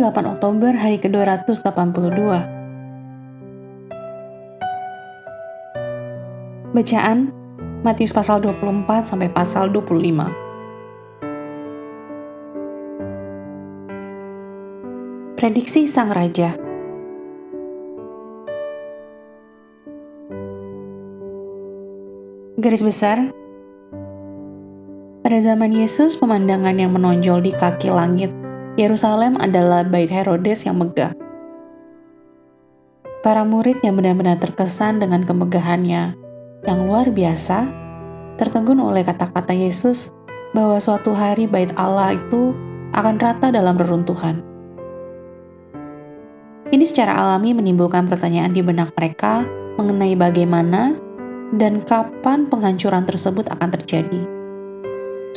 8 Oktober hari ke-282. Bacaan Matius pasal 24 sampai pasal 25. Prediksi Sang Raja. Garis besar, pada zaman Yesus, pemandangan yang menonjol di kaki langit Yerusalem adalah Bait Herodes yang megah. Para murid yang benar-benar terkesan dengan kemegahannya yang luar biasa, tertegun oleh kata-kata Yesus bahwa suatu hari Bait Allah itu akan rata dalam reruntuhan. Ini secara alami menimbulkan pertanyaan di benak mereka mengenai bagaimana dan kapan penghancuran tersebut akan terjadi.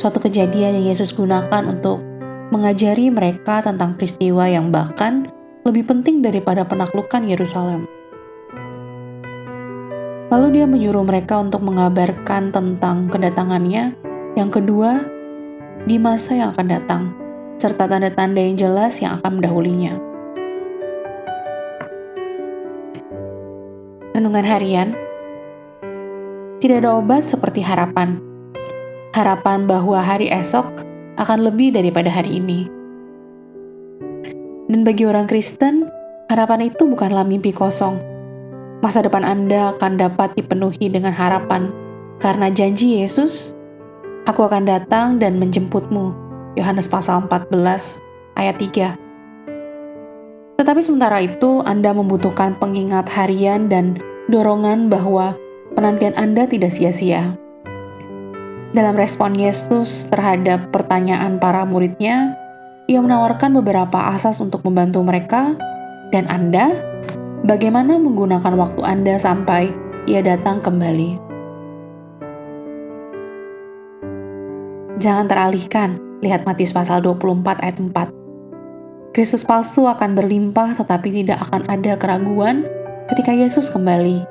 Suatu kejadian yang Yesus gunakan untuk mengajari mereka tentang peristiwa yang bahkan lebih penting daripada penaklukan Yerusalem. Lalu dia menyuruh mereka untuk mengabarkan tentang kedatangannya yang kedua di masa yang akan datang, serta tanda-tanda yang jelas yang akan mendahulinya. Renungan harian. Tidak ada obat seperti harapan. Harapan bahwa hari esok akan lebih daripada hari ini. Dan bagi orang Kristen, harapan itu bukanlah mimpi kosong. Masa depan Anda akan dapat dipenuhi dengan harapan, karena janji Yesus, "Aku akan datang dan menjemputmu." Yohanes pasal 14 ayat 3. Tetapi sementara itu, Anda membutuhkan pengingat harian dan dorongan bahwa penantian Anda tidak sia-sia. Dalam respon Yesus terhadap pertanyaan para muridnya, Ia menawarkan beberapa asas untuk membantu mereka dan Anda, bagaimana menggunakan waktu Anda sampai Ia datang kembali. Jangan teralihkan, lihat Matius pasal 24 ayat 4. Kristus palsu akan berlimpah tetapi tidak akan ada keraguan ketika Yesus kembali.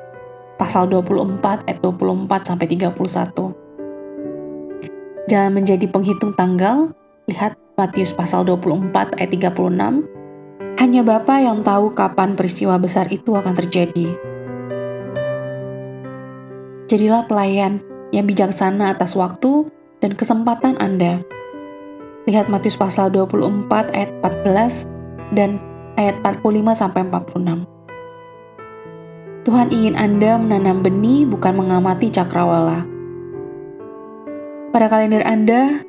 Pasal 24 ayat 24 sampai 31. Jangan menjadi penghitung tanggal, lihat Matius pasal 24 ayat 36. Hanya Bapa yang tahu kapan peristiwa besar itu akan terjadi. Jadilah pelayan yang bijaksana atas waktu dan kesempatan Anda. Lihat Matius pasal 24 ayat 14 dan ayat 45 sampai 46. Tuhan ingin Anda menanam benih bukan mengamati cakrawala. Pada kalender Anda,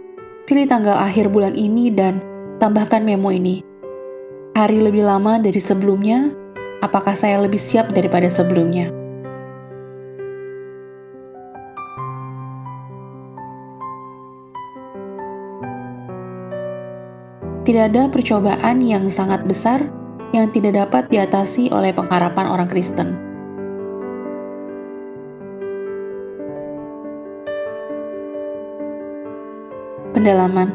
pilih tanggal akhir bulan ini dan tambahkan memo ini. Hari lebih lama dari sebelumnya, apakah saya lebih siap daripada sebelumnya? Tidak ada percobaan yang sangat besar yang tidak dapat diatasi oleh pengharapan orang Kristen. Pendalaman.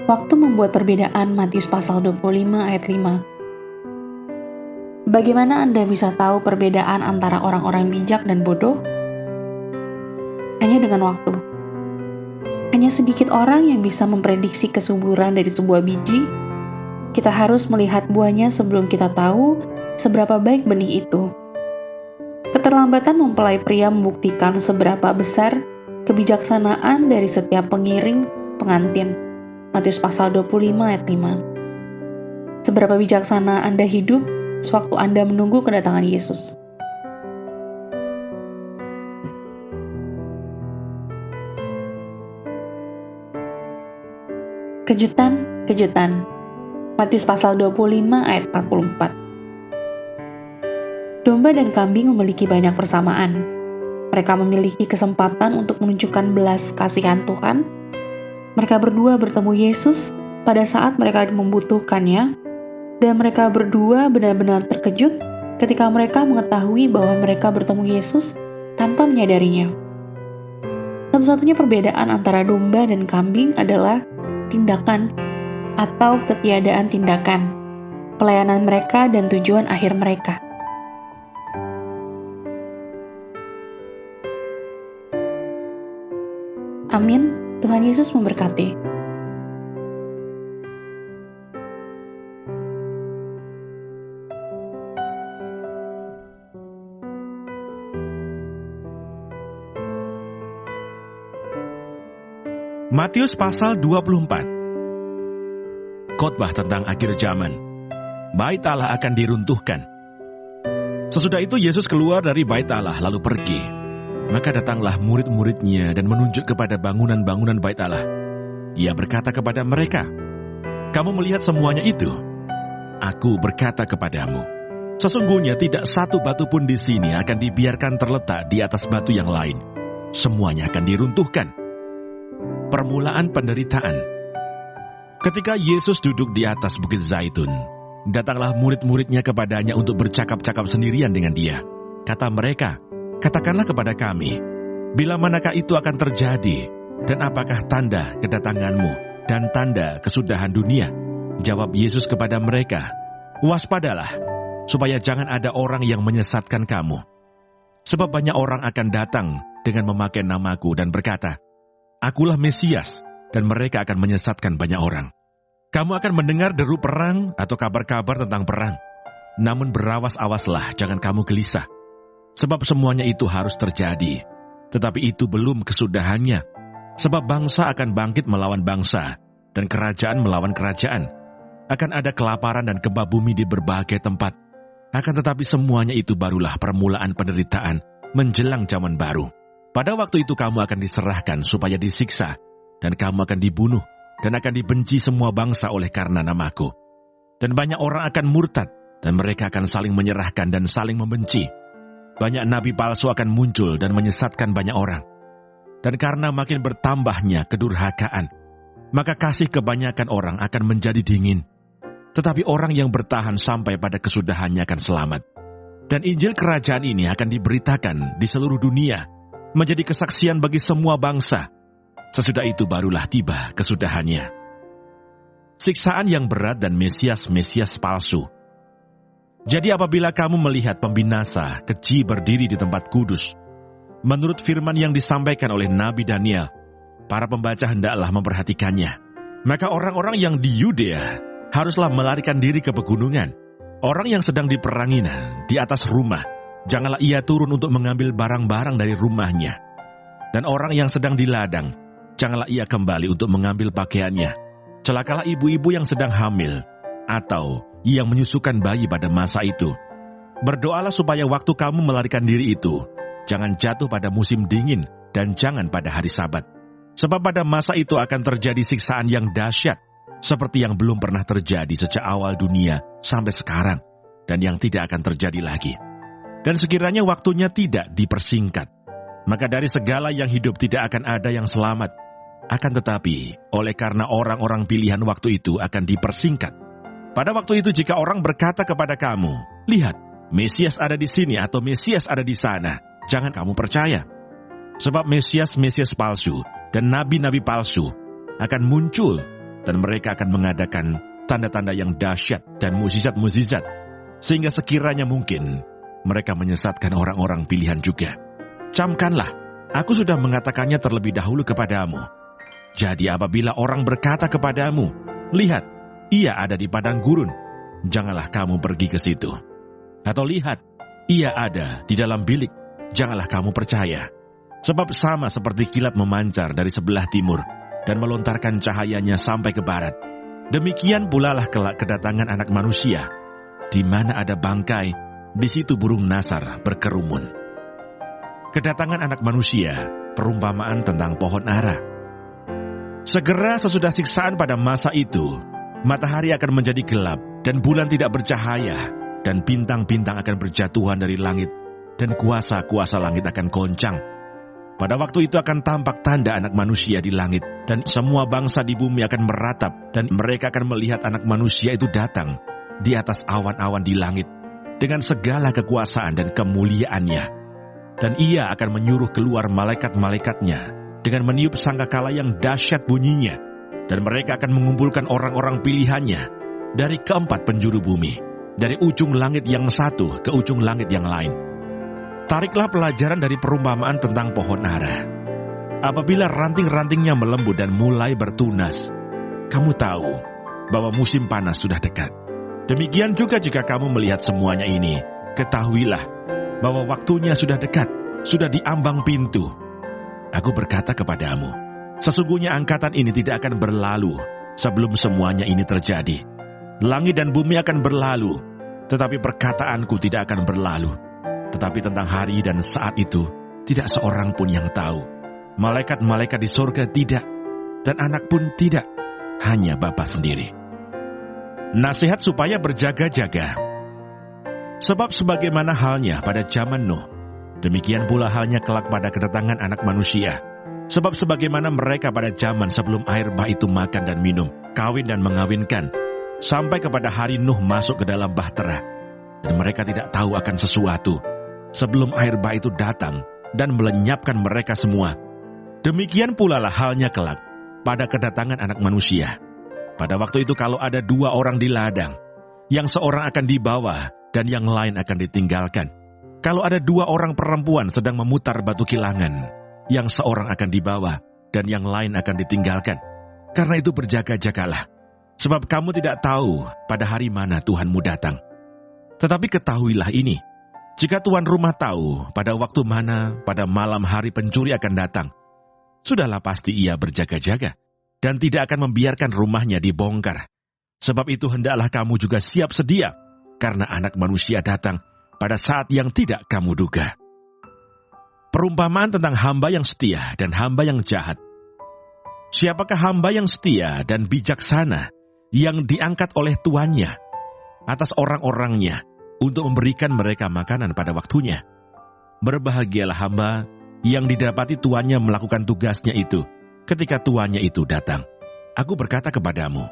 Waktu membuat perbedaan Matius pasal 25 ayat 5. Bagaimana Anda bisa tahu perbedaan antara orang-orang bijak dan bodoh? Hanya dengan waktu. Hanya sedikit orang yang bisa memprediksi kesuburan dari sebuah biji. Kita harus melihat buahnya sebelum kita tahu seberapa baik benih itu. Keterlambatan mempelai pria membuktikan seberapa besar kebijaksanaan dari setiap pengiring pengantin. Matius pasal 25 ayat 5. Seberapa bijaksana Anda hidup sewaktu Anda menunggu kedatangan Yesus. Kejutan. Matius pasal 25 ayat 44. Domba dan kambing memiliki banyak persamaan. Mereka memiliki kesempatan untuk menunjukkan belas kasihan Tuhan. Mereka berdua bertemu Yesus pada saat mereka membutuhkannya, dan mereka berdua benar-benar terkejut ketika mereka mengetahui bahwa mereka bertemu Yesus tanpa menyadarinya. Satu-satunya perbedaan antara domba dan kambing adalah tindakan atau ketiadaan tindakan, pelayanan mereka dan tujuan akhir mereka. Amin. Tuhan Yesus memberkati. Matius pasal 24. Khotbah tentang akhir zaman. Bait Allah akan diruntuhkan. Sesudah itu Yesus keluar dari bait Allah lalu pergi. Maka datanglah murid-muridnya dan menunjuk kepada bangunan-bangunan bait Allah. Ia berkata kepada mereka, "Kamu melihat semuanya itu? Aku berkata kepadamu, sesungguhnya tidak satu batu pun di sini akan dibiarkan terletak di atas batu yang lain. Semuanya akan diruntuhkan." Permulaan penderitaan. Ketika Yesus duduk di atas Bukit Zaitun, datanglah murid-muridnya kepadanya untuk bercakap-cakap sendirian dengan dia. Kata mereka, "Katakanlah kepada kami, bila manakah itu akan terjadi, dan apakah tanda kedatanganmu dan tanda kesudahan dunia?" Jawab Yesus kepada mereka, "Waspadalah, supaya jangan ada orang yang menyesatkan kamu. Sebab banyak orang akan datang dengan memakai namaku dan berkata, 'Akulah Mesias,' dan mereka akan menyesatkan banyak orang. Kamu akan mendengar deru perang atau kabar-kabar tentang perang. Namun berawas-awaslah, jangan kamu gelisah. Sebab semuanya itu harus terjadi. Tetapi itu belum kesudahannya. Sebab bangsa akan bangkit melawan bangsa, dan kerajaan melawan kerajaan. Akan ada kelaparan dan gempa bumi di berbagai tempat. Akan tetapi semuanya itu barulah permulaan penderitaan menjelang zaman baru. Pada waktu itu kamu akan diserahkan supaya disiksa, dan kamu akan dibunuh, dan akan dibenci semua bangsa oleh karena namaku. Dan banyak orang akan murtad, dan mereka akan saling menyerahkan dan saling membenci. Banyak nabi palsu akan muncul dan menyesatkan banyak orang. Dan karena makin bertambahnya kedurhakaan, maka kasih kebanyakan orang akan menjadi dingin. Tetapi orang yang bertahan sampai pada kesudahannya akan selamat. Dan Injil kerajaan ini akan diberitakan di seluruh dunia, menjadi kesaksian bagi semua bangsa. Sesudah itu barulah tiba kesudahannya. Siksaan yang berat dan Mesias-Mesias palsu. Jadi apabila kamu melihat pembinasa keji berdiri di tempat kudus, menurut firman yang disampaikan oleh Nabi Daniel, para pembaca hendaklah memperhatikannya. Maka orang-orang yang di Yudea haruslah melarikan diri ke pegunungan. Orang yang sedang diperanginan di atas rumah, janganlah ia turun untuk mengambil barang-barang dari rumahnya. Dan orang yang sedang di ladang, janganlah ia kembali untuk mengambil pakaiannya. Celakalah ibu-ibu yang sedang hamil, atau yang menyusukan bayi pada masa itu. Berdoalah supaya waktu kamu melarikan diri itu, jangan jatuh pada musim dingin, dan jangan pada hari Sabat. Sebab pada masa itu akan terjadi siksaan yang dahsyat, seperti yang belum pernah terjadi sejak awal dunia sampai sekarang, dan yang tidak akan terjadi lagi. Dan sekiranya waktunya tidak dipersingkat, maka dari segala yang hidup tidak akan ada yang selamat. Akan tetapi, oleh karena orang-orang pilihan waktu itu akan dipersingkat. Pada waktu itu jika orang berkata kepada kamu, "Lihat, Mesias ada di sini," atau "Mesias ada di sana," jangan kamu percaya. Sebab Mesias-Mesias palsu dan nabi-nabi palsu akan muncul, dan mereka akan mengadakan tanda-tanda yang dahsyat dan mukjizat-mukjizat, sehingga sekiranya mungkin mereka menyesatkan orang-orang pilihan juga. Camkanlah, aku sudah mengatakannya terlebih dahulu kepadamu. Jadi apabila orang berkata kepadamu, "Lihat, ia ada di padang gurun," janganlah kamu pergi ke situ. Atau "Lihat, ia ada di dalam bilik," janganlah kamu percaya. Sebab sama seperti kilat memancar dari sebelah timur dan melontarkan cahayanya sampai ke barat, demikian pula lah kelak kedatangan Anak Manusia. Di mana ada bangkai, di situ burung nasar berkerumun. Kedatangan Anak Manusia, perumpamaan tentang pohon ara. Segera sesudah siksaan pada masa itu, matahari akan menjadi gelap, dan bulan tidak bercahaya, dan bintang-bintang akan berjatuhan dari langit, dan kuasa-kuasa langit akan goncang. Pada waktu itu akan tampak tanda Anak Manusia di langit, dan semua bangsa di bumi akan meratap, dan mereka akan melihat Anak Manusia itu datang di atas awan-awan di langit, dengan segala kekuasaan dan kemuliaannya. Dan ia akan menyuruh keluar malaikat-malaikatnya, dengan meniup sangkakala yang dahsyat bunyinya, dan mereka akan mengumpulkan orang-orang pilihannya dari keempat penjuru bumi, dari ujung langit yang satu ke ujung langit yang lain. Tariklah pelajaran dari perumpamaan tentang pohon ara. Apabila ranting-rantingnya melembut dan mulai bertunas, kamu tahu bahwa musim panas sudah dekat. Demikian juga jika kamu melihat semuanya ini, ketahuilah bahwa waktunya sudah dekat, sudah di ambang pintu. Aku berkata kepadamu, sesungguhnya angkatan ini tidak akan berlalu sebelum semuanya ini terjadi. Langit dan bumi akan berlalu, tetapi perkataanku tidak akan berlalu. Tetapi tentang hari dan saat itu, tidak seorang pun yang tahu. Malaikat-malaikat di sorga tidak, dan anak pun tidak, hanya Bapa sendiri. Nasihat supaya berjaga-jaga. Sebab sebagaimana halnya pada zaman Nuh, demikian pula halnya kelak pada kedatangan Anak Manusia. Sebab sebagaimana mereka pada zaman sebelum air bah itu makan dan minum, kawin dan mengawinkan, sampai kepada hari Nuh masuk ke dalam bahtera, dan mereka tidak tahu akan sesuatu, sebelum air bah itu datang dan melenyapkan mereka semua. Demikian pula lah halnya kelak pada kedatangan Anak Manusia. Pada waktu itu kalau ada 2 orang di ladang, yang seorang akan dibawa dan yang lain akan ditinggalkan. Kalau ada 2 orang perempuan sedang memutar batu kilangan, yang seorang akan dibawa dan yang lain akan ditinggalkan. Karena itu berjaga-jagalah, sebab kamu tidak tahu pada hari mana Tuhanmu datang. Tetapi ketahuilah ini, jika tuan rumah tahu pada waktu mana pada malam hari pencuri akan datang, sudahlah pasti ia berjaga-jaga dan tidak akan membiarkan rumahnya dibongkar. Sebab itu hendaklah kamu juga siap sedia, karena Anak Manusia datang pada saat yang tidak kamu duga. Perumpamaan tentang hamba yang setia dan hamba yang jahat. Siapakah hamba yang setia dan bijaksana yang diangkat oleh tuannya atas orang-orangnya untuk memberikan mereka makanan pada waktunya? Berbahagialah hamba yang didapati tuannya melakukan tugasnya itu ketika tuannya itu datang. Aku berkata kepadamu,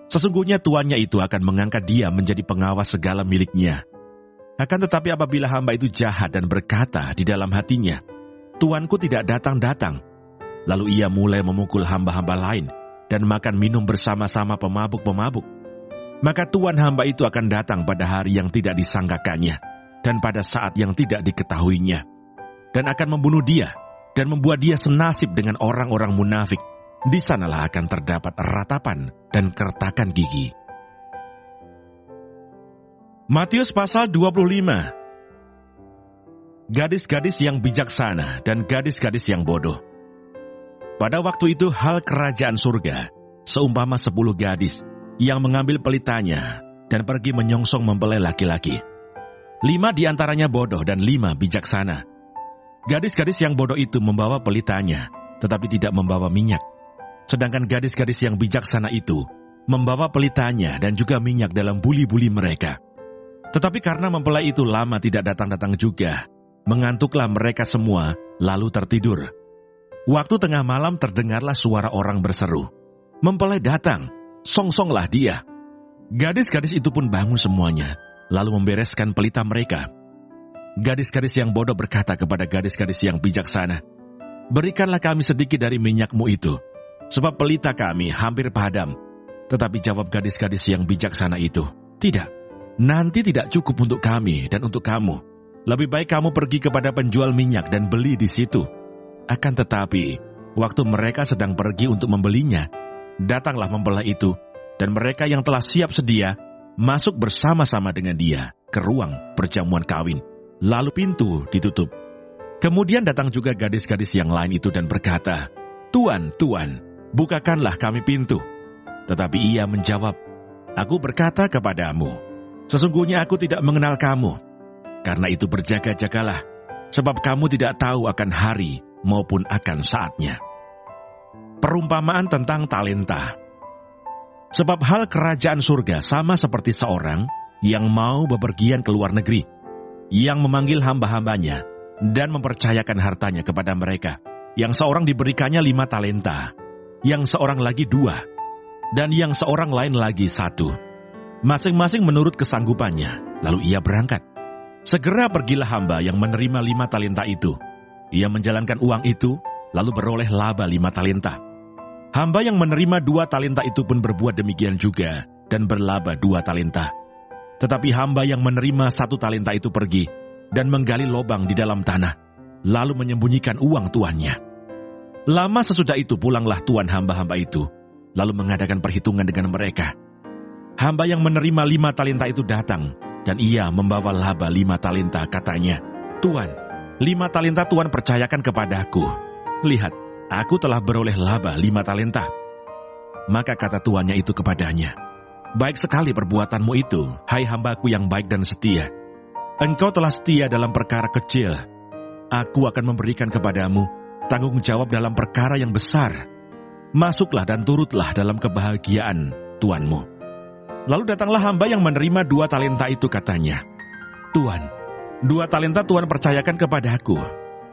sesungguhnya tuannya itu akan mengangkat dia menjadi pengawas segala miliknya. Akan tetapi apabila hamba itu jahat dan berkata di dalam hatinya, tuanku tidak datang-datang, lalu ia mulai memukul hamba-hamba lain dan makan minum bersama-sama pemabuk-pemabuk, maka tuan hamba itu akan datang pada hari yang tidak disangkakannya dan pada saat yang tidak diketahuinya, dan akan membunuh dia dan membuat dia senasib dengan orang-orang munafik. Di sanalah akan terdapat ratapan dan kertakan gigi. Matius pasal 25. Gadis-gadis yang bijaksana dan gadis-gadis yang bodoh. Pada waktu itu hal kerajaan surga seumpama 10 gadis yang mengambil pelitanya dan pergi menyongsong mempelai laki-laki. 5 diantaranya bodoh dan 5 bijaksana. Gadis-gadis yang bodoh itu membawa pelitanya, tetapi tidak membawa minyak. Sedangkan gadis-gadis yang bijaksana itu membawa pelitanya dan juga minyak dalam buli-buli mereka. Tetapi karena mempelai itu lama tidak datang-datang juga, mengantuklah mereka semua, lalu tertidur. Waktu tengah malam terdengarlah suara orang berseru, "Mempelai datang, songsonglah dia." Gadis-gadis itu pun bangun semuanya, lalu membereskan pelita mereka. Gadis-gadis yang bodoh berkata kepada gadis-gadis yang bijaksana, "Berikanlah kami sedikit dari minyakmu itu, sebab pelita kami hampir padam." Tetapi jawab gadis-gadis yang bijaksana itu, "Tidak, nanti tidak cukup untuk kami dan untuk kamu. Lebih baik kamu pergi kepada penjual minyak dan beli di situ." Akan tetapi, waktu mereka sedang pergi untuk membelinya, datanglah mempelai itu, dan mereka yang telah siap sedia masuk bersama-sama dengan dia ke ruang perjamuan kawin. Lalu pintu ditutup. Kemudian datang juga gadis-gadis yang lain itu dan berkata, "Tuan, Tuan, bukakanlah kami pintu." Tetapi ia menjawab, "Aku berkata kepadamu, sesungguhnya aku tidak mengenal kamu. Karena itu berjaga-jagalah, sebab kamu tidak tahu akan hari maupun akan saatnya." Perumpamaan tentang talenta. Sebab hal kerajaan surga sama seperti seorang yang mau bepergian ke luar negeri, yang memanggil hamba-hambanya dan mempercayakan hartanya kepada mereka. Yang seorang diberikannya 5 talenta, yang seorang lagi 2, dan yang seorang lain lagi 1. Masing-masing menurut kesanggupannya, lalu ia berangkat. Segera pergilah hamba yang menerima 5 talenta itu. Ia menjalankan uang itu, lalu beroleh laba 5 talenta. Hamba yang menerima 2 talenta itu pun berbuat demikian juga, dan berlaba 2 talenta. Tetapi hamba yang menerima 1 talenta itu pergi dan menggali lubang di dalam tanah, lalu menyembunyikan uang tuannya. Lama sesudah itu pulanglah tuan hamba-hamba itu, lalu mengadakan perhitungan dengan mereka. Hamba yang menerima 5 talenta itu datang, dan ia membawa laba 5 talenta, katanya, "Tuan, 5 talenta Tuan percayakan kepadaku. Lihat, aku telah beroleh laba 5 talenta." Maka kata tuannya itu kepadanya, "Baik sekali perbuatanmu itu, hai hambaku yang baik dan setia. Engkau telah setia dalam perkara kecil. Aku akan memberikan kepadamu tanggung jawab dalam perkara yang besar. Masuklah dan turutlah dalam kebahagiaan tuanmu." Lalu datanglah hamba yang menerima 2 talenta itu, katanya, "Tuan, 2 talenta Tuan percayakan kepadaku.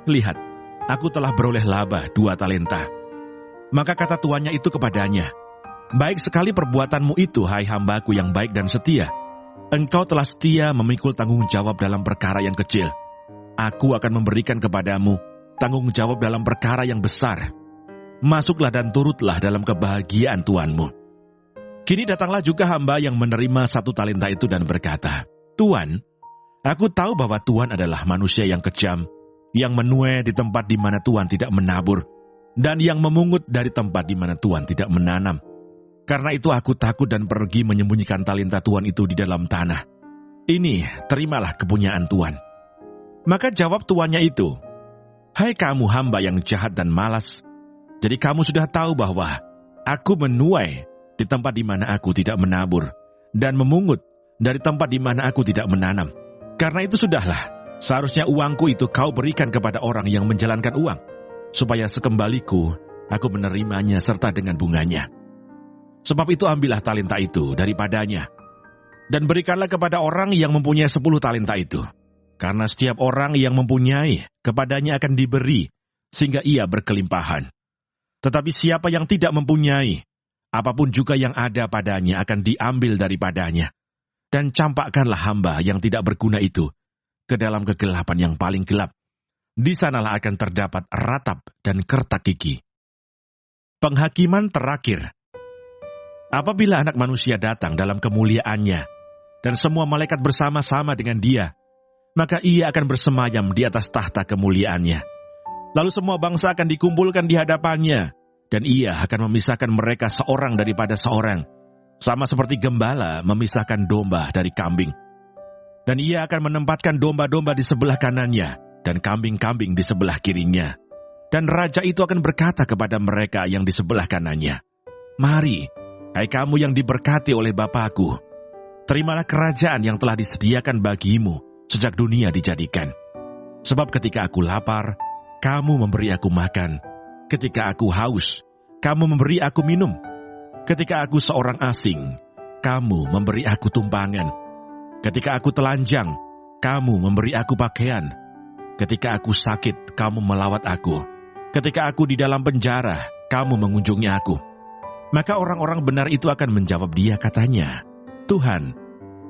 Lihat, aku telah beroleh laba 2 talenta." Maka kata tuannya itu kepadanya, "Baik sekali perbuatanmu itu, hai hambaku yang baik dan setia. Engkau telah setia memikul tanggung jawab dalam perkara yang kecil. Aku akan memberikan kepadamu tanggung jawab dalam perkara yang besar. Masuklah dan turutlah dalam kebahagiaan tuanmu." Kini datanglah juga hamba yang menerima 1 talenta itu dan berkata, "Tuan, aku tahu bahwa Tuan adalah manusia yang kejam, yang menuai di tempat di mana Tuan tidak menabur, dan yang memungut dari tempat di mana Tuan tidak menanam. Karena itu aku takut dan pergi menyembunyikan talenta Tuan itu di dalam tanah. Ini, terimalah kepunyaan Tuan." Maka jawab tuannya itu, "Hai kamu hamba yang jahat dan malas, jadi kamu sudah tahu bahwa aku menuai di tempat di mana aku tidak menabur, dan memungut dari tempat di mana aku tidak menanam. Karena itu sudahlah, seharusnya uangku itu kau berikan kepada orang yang menjalankan uang, supaya sekembaliku aku menerimanya serta dengan bunganya. Sebab itu ambillah talenta itu daripadanya, dan berikanlah kepada orang yang mempunyai 10 talenta itu. Karena setiap orang yang mempunyai, kepadanya akan diberi, sehingga ia berkelimpahan. Tetapi siapa yang tidak mempunyai, apapun juga yang ada padanya akan diambil daripadanya. Dan campakkanlah hamba yang tidak berguna itu ke dalam kegelapan yang paling gelap. Di sanalah akan terdapat ratap dan kertak gigi." Penghakiman terakhir. Apabila Anak Manusia datang dalam kemuliaannya, dan semua malaikat bersama-sama dengan dia, maka ia akan bersemayam di atas tahta kemuliaannya. Lalu semua bangsa akan dikumpulkan di hadapannya, dan ia akan memisahkan mereka seorang daripada seorang, sama seperti gembala memisahkan domba dari kambing. Dan ia akan menempatkan domba-domba di sebelah kanannya, dan kambing-kambing di sebelah kirinya. Dan raja itu akan berkata kepada mereka yang di sebelah kanannya, "Mari, hai kamu yang diberkati oleh Bapa-Ku, terimalah kerajaan yang telah disediakan bagimu sejak dunia dijadikan. Sebab ketika aku lapar, kamu memberi aku makan. Ketika aku haus, kamu memberi aku minum. Ketika aku seorang asing, kamu memberi aku tumpangan. Ketika aku telanjang, kamu memberi aku pakaian. Ketika aku sakit, kamu melawat aku. Ketika aku di dalam penjara, kamu mengunjungi aku." Maka orang-orang benar itu akan menjawab dia, katanya, "Tuhan,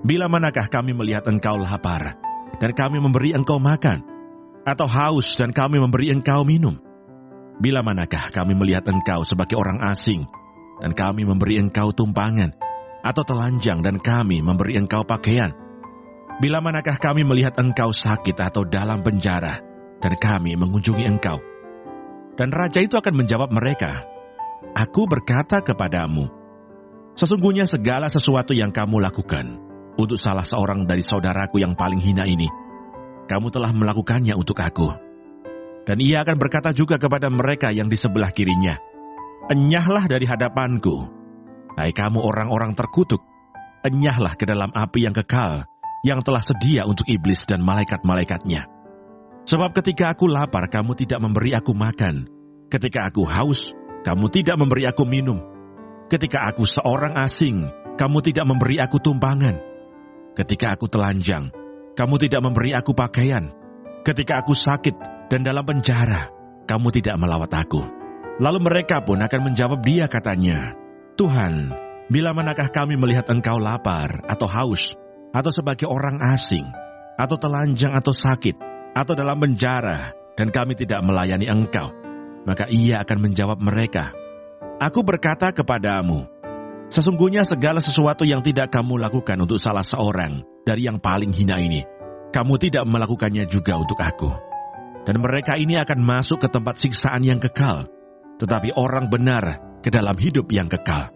bila manakah kami melihat Engkau lapar, dan kami memberi Engkau makan, atau haus dan kami memberi Engkau minum? Bila manakah kami melihat Engkau sebagai orang asing, dan kami memberi Engkau tumpangan, atau telanjang dan kami memberi Engkau pakaian? Bila manakah kami melihat Engkau sakit atau dalam penjara, dan kami mengunjungi Engkau?" Dan raja itu akan menjawab mereka, "Aku berkata kepadamu, sesungguhnya segala sesuatu yang kamu lakukan untuk salah seorang dari saudaraku yang paling hina ini, kamu telah melakukannya untuk aku." Dan ia akan berkata juga kepada mereka yang di sebelah kirinya, "Enyahlah dari hadapanku, hai kamu orang-orang terkutuk, enyahlah ke dalam api yang kekal, yang telah sedia untuk iblis dan malaikat-malaikatnya. Sebab ketika aku lapar, kamu tidak memberi aku makan. Ketika aku haus, kamu tidak memberi aku minum. Ketika aku seorang asing, kamu tidak memberi aku tumpangan. Ketika aku telanjang, kamu tidak memberi aku pakaian. Ketika aku sakit dan dalam penjara, kamu tidak melawat aku." Lalu mereka pun akan menjawab dia, katanya, "Tuhan, bila manakah kami melihat Engkau lapar atau haus, atau sebagai orang asing, atau telanjang atau sakit, atau dalam penjara, dan kami tidak melayani Engkau?" Maka ia akan menjawab mereka, "Aku berkata kepadamu, sesungguhnya segala sesuatu yang tidak kamu lakukan untuk salah seorang dari yang paling hina ini, kamu tidak melakukannya juga untuk aku." Dan mereka ini akan masuk ke tempat siksaan yang kekal, tetapi orang benar ke dalam hidup yang kekal.